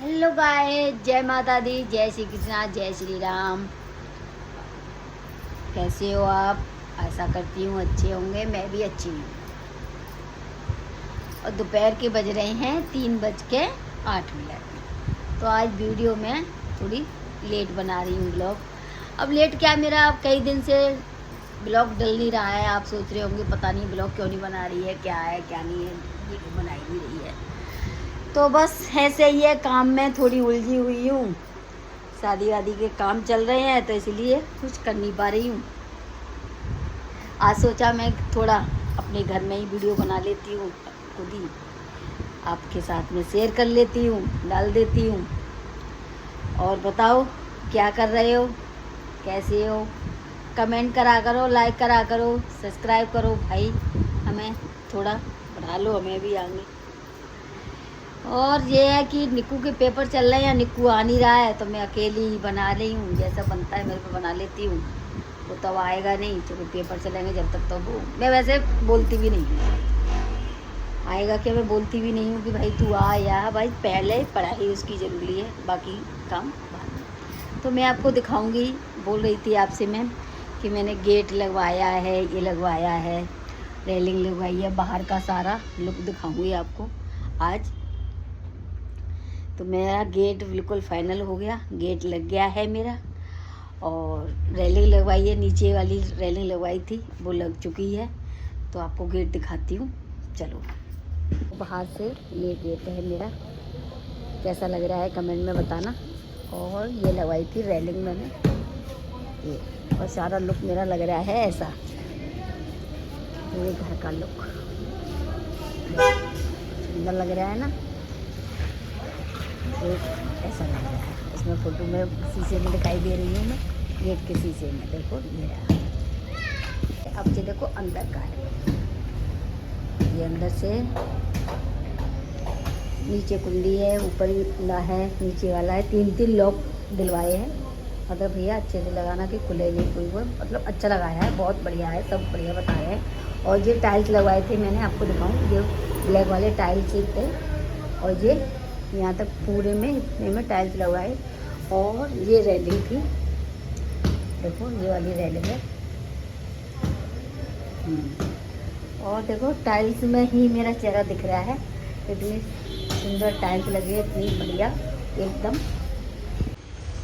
Hello guys, जय माता दी, जय श्री कृष्णा, जय श्री राम। कैसे हो आप? आशा करती हूँ अच्छे होंगे। मैं भी अच्छी हूँ। और दोपहर के बज रहे हैं 3:08। तो आज वीडियो में थोड़ी लेट बना रही हूँ ब्लॉग। अब लेट क्या, मेरा अब कई दिन से ब्लॉग डल नहीं रहा है। आप सोच रहे होंगे पता नहीं ब्लॉग क्यों नहीं बना रही है, क्या है क्या नहीं है। ये बनाई नहीं रही है तो बस ऐसे ही है, काम में थोड़ी उलझी हुई हूँ। शादी वादी के काम चल रहे हैं तो इसलिए कुछ कर नहीं पा रही हूँ। आज सोचा मैं थोड़ा अपने घर में ही वीडियो बना लेती हूँ, खुद ही आपके साथ में शेयर कर लेती हूँ, डाल देती हूँ। और बताओ क्या कर रहे हो, कैसे हो? कमेंट करा करो, लाइक करा करो, सब्सक्राइब करो भाई। हमें थोड़ा बढ़ा लो, हमें भी आगे। और ये है कि निक्कू के पेपर चल रहे हैं, निक्कू आ नहीं रहा है तो मैं अकेली ही बना रही हूँ। जैसा बनता है मेरे को बना लेती हूँ। वो तब आएगा नहीं, क्योंकि पेपर चलेंगे जब तक। तो वो मैं वैसे बोलती भी नहीं हूँ, आएगा क्या मैं बोलती भी नहीं हूँ कि भाई तू आ। या भाई पहले पढ़ाई उसकी ज़रूरी है, बाकी काम बाद में। तो मैं आपको दिखाऊँगी। बोल रही थी आपसे मैं कि मैंने गेट लगवाया है, ये लगवाया है, रेलिंग लगवाई है, बाहर का सारा लुक दिखाऊँगी आपको आज। तो मेरा गेट बिल्कुल फाइनल हो गया, गेट लग गया है मेरा। और रेलिंग लगवाई है, नीचे वाली रेलिंग लगवाई थी वो लग चुकी है। तो आपको गेट दिखाती हूँ, चलो। बाहर से ये गेट है मेरा, कैसा लग रहा है कमेंट में बताना। और ये लगवाई थी रेलिंग मैंने ये, और सारा लुक मेरा लग रहा है ऐसा, ये घर का लुक सुंदर लग रहा है ना। एक ऐसा लग रहा है, इसमें फ़ोटो में शीशे में दिखाई दे रही हूँ मैं, गेट के शीशे में। देखो ये रहा। अब ये देखो अंदर का है, ये अंदर से नीचे कुंडी है, ऊपर भी खुला है, नीचे वाला है। 3 लॉक दिलवाए हैं। मतलब भैया अच्छे से लगाना कि खुले नहीं कोई वो, मतलब अच्छा लगाया है, बहुत बढ़िया है, सब बढ़िया बताए हैं। और ये टाइल्स लगवाए थे मैंने, आपको दिखाऊँ, ये ब्लैक वाले टाइल्स थे। और ये यहाँ तक पूरे में इतने में टाइल्स लगवाए। और ये रेलिंग थी, देखो ये वाली रेलिंग है। और देखो टाइल्स में ही मेरा चेहरा दिख रहा है, इतनी सुंदर टाइल्स लगी है, इतनी बढ़िया एकदम।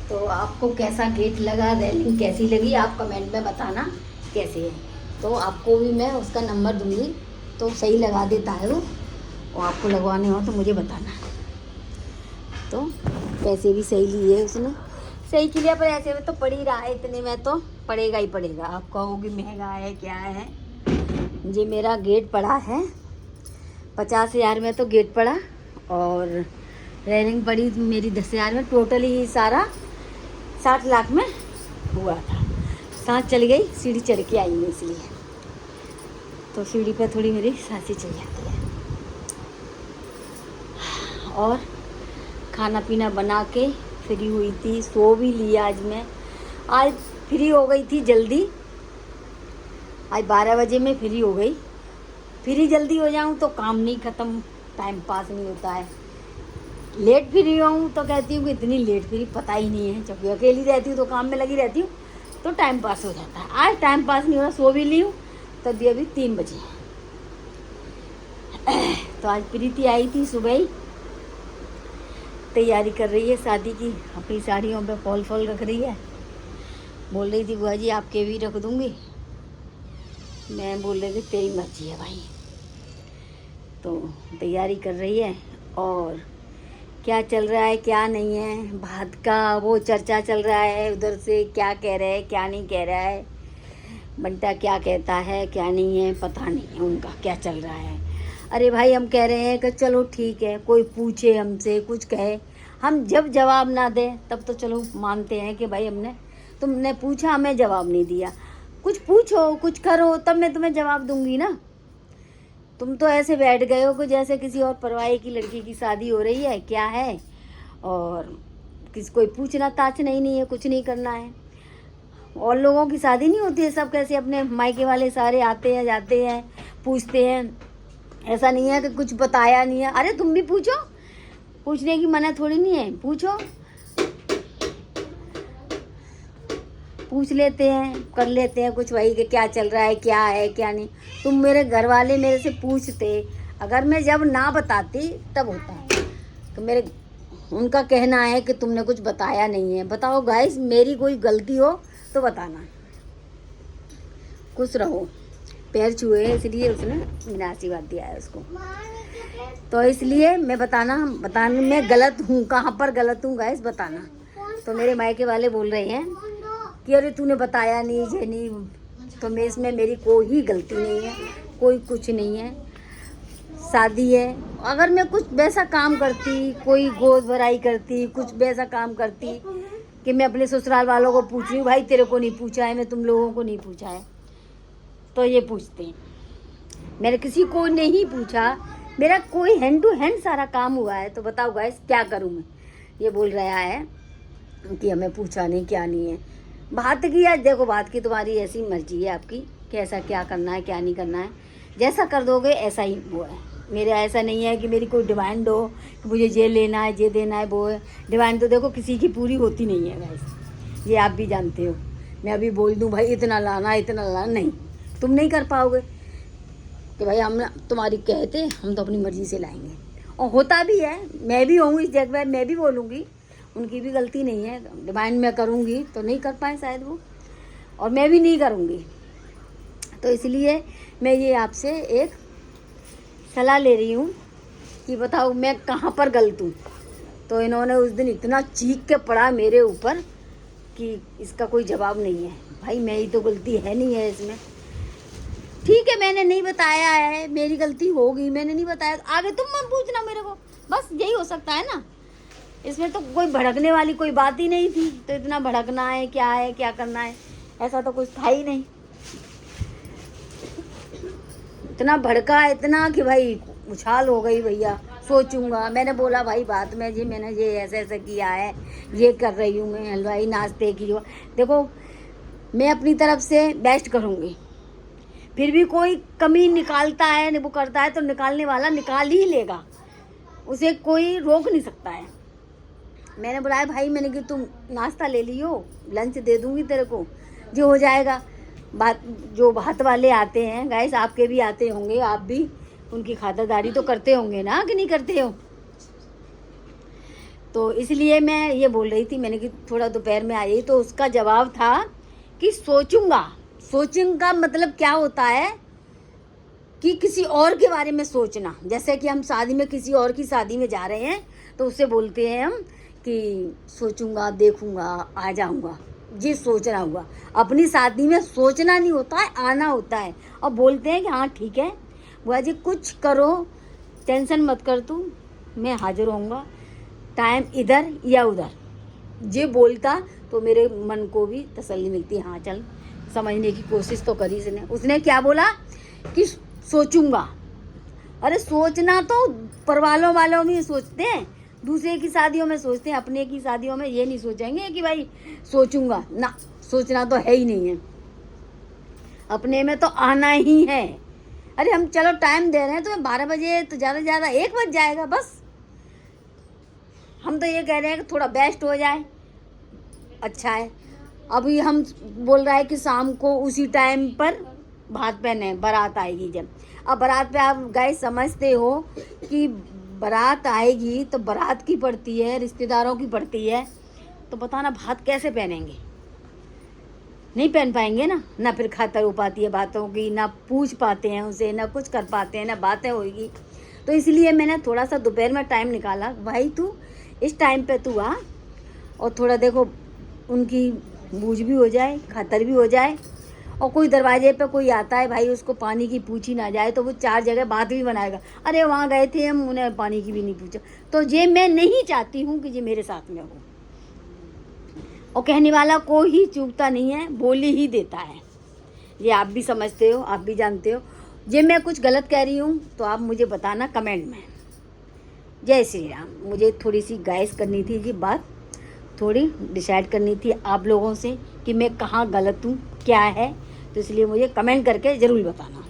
तो आपको कैसा गेट लगा, रेलिंग कैसी लगी, आप कमेंट में बताना कैसे है। तो आपको भी मैं उसका नंबर दूँगी, तो सही लगा देता है वो। और आपको लगवाने हो तो मुझे बताना। तो पैसे भी सही लिए उसने, सही के लिए, पर ऐसे में तो पड़ ही रहा है, इतने में तो पड़ेगा ही पड़ेगा। आप कहोगे महंगा है क्या है। जी मेरा गेट पड़ा है 50,000 में, तो गेट पड़ा। और रेलिंग पड़ी मेरी 10,000 में। टोटल ही सारा 60 लाख में हुआ था। सांस चल गई, सीढ़ी चढ़ के आई हूँ इसलिए। तो सीढ़ी पर थोड़ी मेरी सांसें चल जाती है। और खाना पीना बना के फ्री हुई थी, सो भी लिया आज मैं। आज फ्री हो गई थी जल्दी, आज 12 बजे में फ्री हो गई। फ्री जल्दी हो जाऊं तो काम नहीं ख़त्म, टाइम पास नहीं होता है। लेट फ्री हूँ तो कहती हूँ कि इतनी लेट फ्री पता ही नहीं है, क्योंकि अकेली रहती हूँ तो काम में लगी रहती हूँ, तो टाइम पास हो जाता है। आज टाइम पास नहीं हो रहा, सो भी ली हूँ, तब भी अभी 3 बजे। तो आज प्रीति आई थी सुबह ही, तैयारी कर रही है शादी की, अपनी साड़ियों पे फॉल फॉल रख रही है। बोल रही थी बुआ जी आपके भी रख दूँगी। मैं बोल रही थी तेरी मर्जी है भाई। तो तैयारी कर रही है। और क्या चल रहा है क्या नहीं है, भात का वो चर्चा चल रहा है, उधर से क्या कह रहे हैं क्या नहीं कह रहा है, बंटा क्या कहता है क्या नहीं है, पता नहीं है उनका क्या चल रहा है। अरे भाई हम कह रहे हैं कि चलो ठीक है, कोई पूछे हमसे कुछ कहे, हम जब जवाब ना दें तब तो चलो मानते हैं कि भाई तुमने पूछा हमें जवाब नहीं दिया। कुछ पूछो कुछ करो तब मैं तुम्हें जवाब दूंगी ना। तुम तो ऐसे बैठ गए हो कि जैसे किसी और परवाही की लड़की की शादी हो रही है क्या है, और किसी कोई पूछना ताछना ही नहीं है, कुछ नहीं करना है। और लोगों की शादी नहीं होती है, सब कैसे अपने मायके वाले सारे आते हैं जाते हैं, पूछते हैं। ऐसा नहीं है कि कुछ बताया नहीं है। अरे तुम भी पूछो, पूछने की मना थोड़ी नहीं है, पूछो, पूछ लेते हैं, कर लेते हैं कुछ वही कि क्या चल रहा है, क्या है क्या नहीं। तुम मेरे घर वाले मेरे से पूछते, अगर मैं जब ना बताती तब होता तो मेरे उनका कहना है कि तुमने कुछ बताया नहीं है। बताओ गाइस, मेरी कोई गलती हो तो बताना। खुश रहो। पैर छुए इसलिए उसने मेरा आशीर्वाद दिया है उसको, तो इसलिए मैं बताने में गलत हूँ, कहाँ पर गलत हूँ गाइस बताना। तो मेरे मायके वाले बोल रहे हैं कि अरे तूने बताया नहीं जे नहीं, तो मैं इसमें मेरी कोई गलती नहीं है, कोई कुछ नहीं है। शादी है, अगर मैं कुछ वैसा काम करती, कोई गोद भराई करती, कुछ वैसा काम करती कि मैं अपने ससुराल वालों को पूछ रही हूँ, भाई तेरे को नहीं पूछा है, मैं तुम लोगों को नहीं पूछा है, तो ये पूछते हैं। मैंने किसी को नहीं पूछा, मेरा कोई हैंड टू हैंड सारा काम हुआ है। तो बताओ गाइस क्या करूँ मैं। ये बोल रहा है कि हमें पूछा नहीं, क्या नहीं है। बात की है, देखो बात की तुम्हारी ऐसी मर्जी है आपकी कि ऐसा क्या करना है क्या नहीं करना है, जैसा कर दोगे ऐसा ही वो है। मेरा ऐसा नहीं है कि मेरी कोई डिमांड हो कि मुझे ये लेना है ये देना है, वो है। डिमांड तो देखो किसी की पूरी होती नहीं है गाइस, ये आप भी जानते हो। मैं अभी बोल दूँ भाई इतना लाना इतना लाना, नहीं, तुम नहीं कर पाओगे कि भाई हम तुम्हारी कहते, हम तो अपनी मर्जी से लाएंगे। और होता भी है, मैं भी होंगी इस जगह पर, मैं भी बोलूँगी, उनकी भी गलती नहीं है। डिमांड मैं करूँगी तो नहीं कर पाए शायद वो, और मैं भी नहीं करूँगी। तो इसलिए मैं ये आपसे एक सलाह ले रही हूँ कि बताओ मैं कहाँ पर गलत हूँ। तो इन्होंने उस दिन इतना चीख के पड़ा मेरे ऊपर कि इसका कोई जवाब नहीं है। भाई मेरी तो गलती है नहीं है इसमें, ठीक है मैंने नहीं बताया है, मेरी गलती होगी, मैंने नहीं बताया, आगे तुम मत पूछना मेरे को, बस यही हो सकता है ना। इसमें तो कोई भड़कने वाली कोई बात ही नहीं थी, तो इतना भड़कना है क्या करना है, ऐसा तो कुछ था ही नहीं। इतना भड़का, इतना कि भाई उछाल हो गई भैया, सोचूंगा। मैंने बोला भाई बात में जी मैंने ये ऐसे ऐसे किया है, ये कर रही हूँ मैं, हलवाई नाश्ते की जो, देखो मैं अपनी तरफ से बेस्ट करूँगी, फिर भी कोई कमी निकालता है, वो करता है तो निकालने वाला निकाल ही लेगा, उसे कोई रोक नहीं सकता है। मैंने बुलाया भाई, मैंने कि तुम नाश्ता ले लियो, लंच दे दूँगी तेरे को, जो हो जाएगा। बात जो भात वाले आते हैं गाइस, आपके भी आते होंगे, आप भी उनकी खातिरदारी तो करते होंगे ना, कि नहीं करते हो। तो इसलिए मैं ये बोल रही थी, मैंने कि थोड़ा दोपहर में आई, तो उसका जवाब था कि सोचूंगा। सोचूंगा मतलब क्या होता है कि किसी और के बारे में सोचना। जैसे कि हम शादी में किसी और की शादी में जा रहे हैं तो उससे बोलते हैं हम कि सोचूंगा, देखूंगा, आ जाऊंगा, ये सोचना हुआ। अपनी शादी में सोचना नहीं होता है, आना होता है। और बोलते हैं कि हाँ ठीक है बुआ जी कुछ करो, टेंशन मत कर तू, मैं हाजिर होऊंगा, टाइम इधर या उधर। ये बोलता तो मेरे मन को भी तसल्ली मिलती, हाँ चल समझने की कोशिश तो करी इसने। उसने क्या बोला कि सोचूंगा। अरे सोचना तो परिवारों वालों में सोचते हैं, दूसरे की शादियों में सोचते हैं, अपने की शादियों में ये नहीं सोचेंगे कि भाई सोचूंगा ना, सोचना तो है ही नहीं है, अपने में तो आना ही है। अरे हम चलो टाइम दे रहे हैं तो 12 बजे तो ज़्यादा से ज़्यादा 1 बज जाएगा बस। हम तो ये कह रहे हैं कि थोड़ा बेस्ट हो जाए, अच्छा है। अभी हम बोल रहा है कि शाम को उसी टाइम पर भात पहने, बारात आएगी जब। अब बारात पे आप गाइस समझते हो कि बारात आएगी तो बारात की पड़ती है, रिश्तेदारों की पड़ती है, तो बताना भात कैसे पहनेंगे, नहीं पहन पाएंगे ना फिर खातर हो पाती है बातों की, ना पूछ पाते हैं उसे, ना कुछ कर पाते हैं, ना बातें होगी। तो इसलिए मैंने थोड़ा सा दोपहर में टाइम निकाला, भाई तू इस टाइम पे तू आ, और थोड़ा देखो उनकी बूझ भी हो जाए, खातर भी हो जाए। और कोई दरवाजे पे कोई आता है भाई, उसको पानी की पूछी ना जाए तो वो 4 जगह बात भी बनाएगा, अरे वहाँ गए थे हम, उन्हें पानी की भी नहीं पूछा। तो ये मैं नहीं चाहती हूँ कि ये मेरे साथ में हो। और कहने वाला कोई ही चूकता नहीं है, बोली ही देता है, ये आप भी समझते हो, आप भी जानते हो। ये मैं कुछ गलत कह रही हूँ तो आप मुझे बताना कमेंट में। जय श्री राम। मुझे थोड़ी सी गाइस करनी थी, ये बात थोड़ी डिसाइड करनी थी आप लोगों से कि मैं कहाँ गलत हूँ, क्या है, तो इसलिए मुझे कमेंट करके ज़रूर बताना।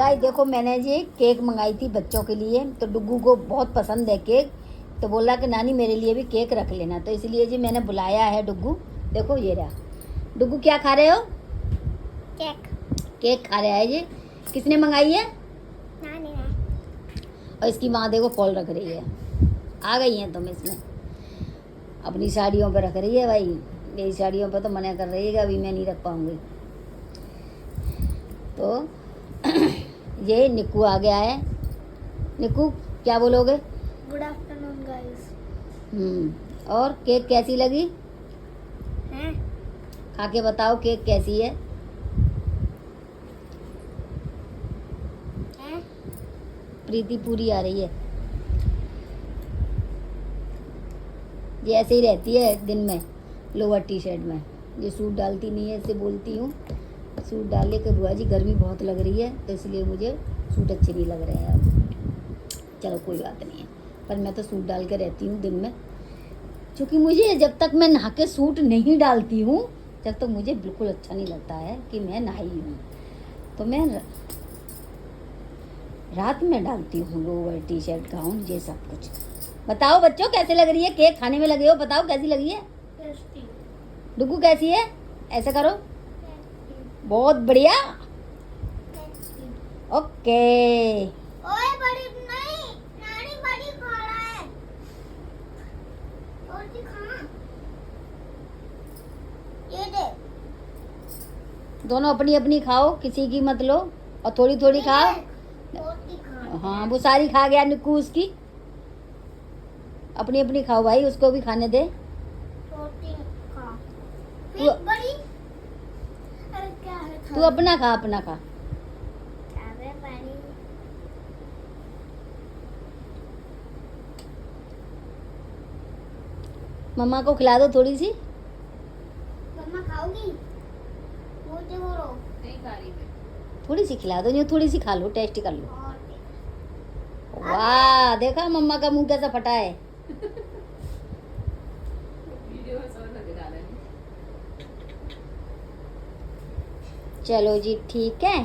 गाइस देखो मैंने जी केक मंगाई थी बच्चों के लिए, तो डुग्गू को बहुत पसंद है केक, तो बोला कि नानी मेरे लिए भी केक रख लेना, तो इसलिए जी मैंने बुलाया है डुग्गू। देखो ये रहा। डुग्गू क्या खा रहे हो? केक। केक खा रहा है जी। किसने मंगाई है? नानी ने। और इसकी माँ देखो फॉल रख रही है। आ गई हैं तुम इसमें, अपनी साड़ियों पे रख रही है भाई। मेरी साड़ियों पे तो मना कर रही है कि अभी मैं नहीं रख पाऊंगी। तो ये निक्कू आ गया है। निक्कू क्या बोलोगे? Good afternoon guys. और केक कैसी लगी? हैं? खा के बताओ केक कैसी है। हैं? प्रीति पूरी आ रही है। ये ऐसे ही रहती है दिन में लोअर टी शर्ट में, ये सूट डालती नहीं है, इससे बोलती हूँ सूट डालने के बुआ जी गर्मी बहुत लग रही है, तो इसलिए मुझे सूट अच्छे नहीं लग रहे हैं अब। चलो कोई बात नहीं है, पर मैं तो सूट डाल के रहती हूँ दिन में, क्योंकि मुझे जब तक मैं नहा के सूट नहीं डालती हूँ जब तक मुझे बिल्कुल अच्छा नहीं लगता है कि मैं नहाई हूँ। तो मैं रात में डालती हूँ लोअर टी शर्ट गाउन ये सब कुछ। बताओ बच्चों कैसे लग रही है? केक खाने में लगे हो, बताओ कैसी लगी है? टेस्टी। डुग्गू कैसी है? ऐसा करो, बहुत बढ़िया। टेस्टी। ओके। ओए बड़ी नहीं, नानी बड़ी खा रहा है। और सी खा। ये दे। दोनों अपनी अपनी खाओ, किसी की मत लो, और थोड़ी थोड़ी खाओ। रोटी खा। हाँ वो सारी खा गया निक्कू उसकी। अपनी अपनी खाओ भाई, उसको भी खाने दे। रोटी खा। तू फिर बड़ी। अरे क्या है? तू अपना खा, अपना खा। अरे पानी। मम्मा को खिला दो थोड़ी सी। मम्मा खाओगी? मुझे बोलो। नहीं खा रही मैं। थोड़ी सी खिला दो, जो थोड़ी सी खा लो, टेस्ट कर लो। और वाह देखा मम्मा का मुंह कैसा फटा है। वीडियो में समझ में दिखा रहे हैं। चलो जी ठीक है।